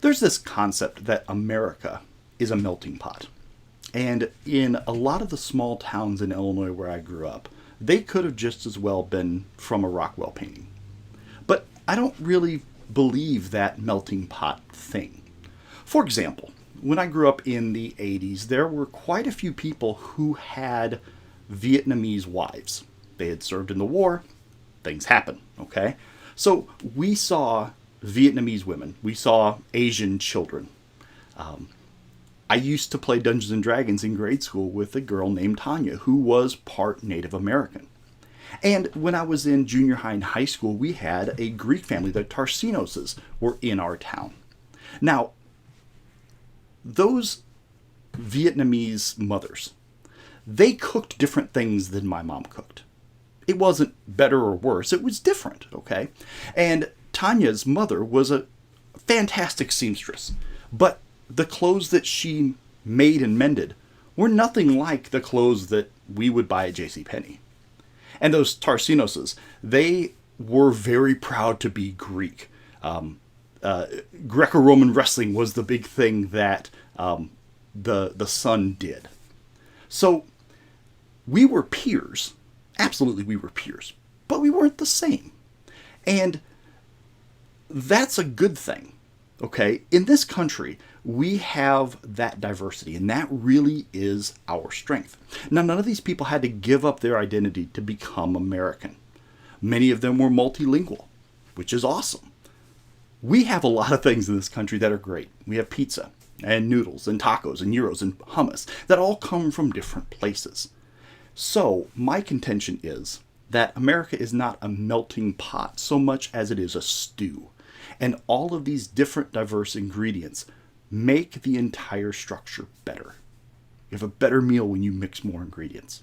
There's this concept that America is a melting pot. And in a lot of the small towns in Illinois where I grew up, they could have just as well been from a Rockwell painting. But I don't really believe that melting pot thing. For example, when I grew up in the 80s, there were quite a few people who had Vietnamese wives. They had served in the war, things happen, okay? So we saw Vietnamese women, we saw Asian children. I used to play Dungeons and Dragons in grade school with a girl named Tanya who was part Native American. And when I was in junior high and high school, we had a Greek family. The Tarsinoses were in our town. Now, those Vietnamese mothers, they cooked different things than my mom cooked. It wasn't better or worse, it was different, okay? And Tanya's mother was a fantastic seamstress, but the clothes that she made and mended were nothing like the clothes that we would buy at JCPenney. And those Tarsinoses, they were very proud to be Greek. Greco-Roman wrestling was the big thing that the son did. So we were peers. Absolutely, we were peers. But we weren't the same. And that's a good thing. Okay? In this country, we have that diversity, and that really is our strength. Now, none of these people had to give up their identity to become American. Many of them were multilingual, which is awesome. We have a lot of things in this country that are great. We have pizza and noodles and tacos and gyros and hummus that all come from different places. So my contention is that America is not a melting pot so much as it is a stew. And all of these different diverse ingredients make the entire structure better. You have a better meal when you mix more ingredients.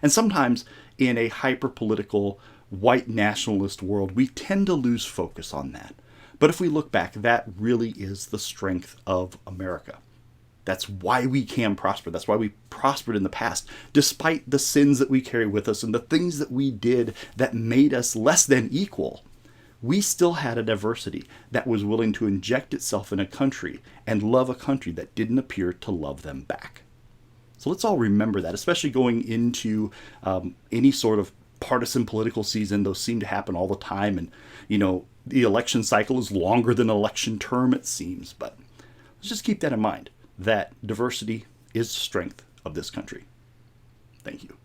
And sometimes in a hyper-political, white nationalist world, we tend to lose focus on that. But if we look back, that really is the strength of America. That's why we can prosper. That's why we prospered in the past, despite the sins that we carry with us and the things that we did that made us less than equal. We still had a diversity that was willing to inject itself in a country and love a country that didn't appear to love them back. So let's all remember that, especially going into any sort of partisan political season. Those seem to happen all the time. And, the election cycle is longer than an election term, it seems. But let's just keep that in mind, that diversity is the strength of this country. Thank you.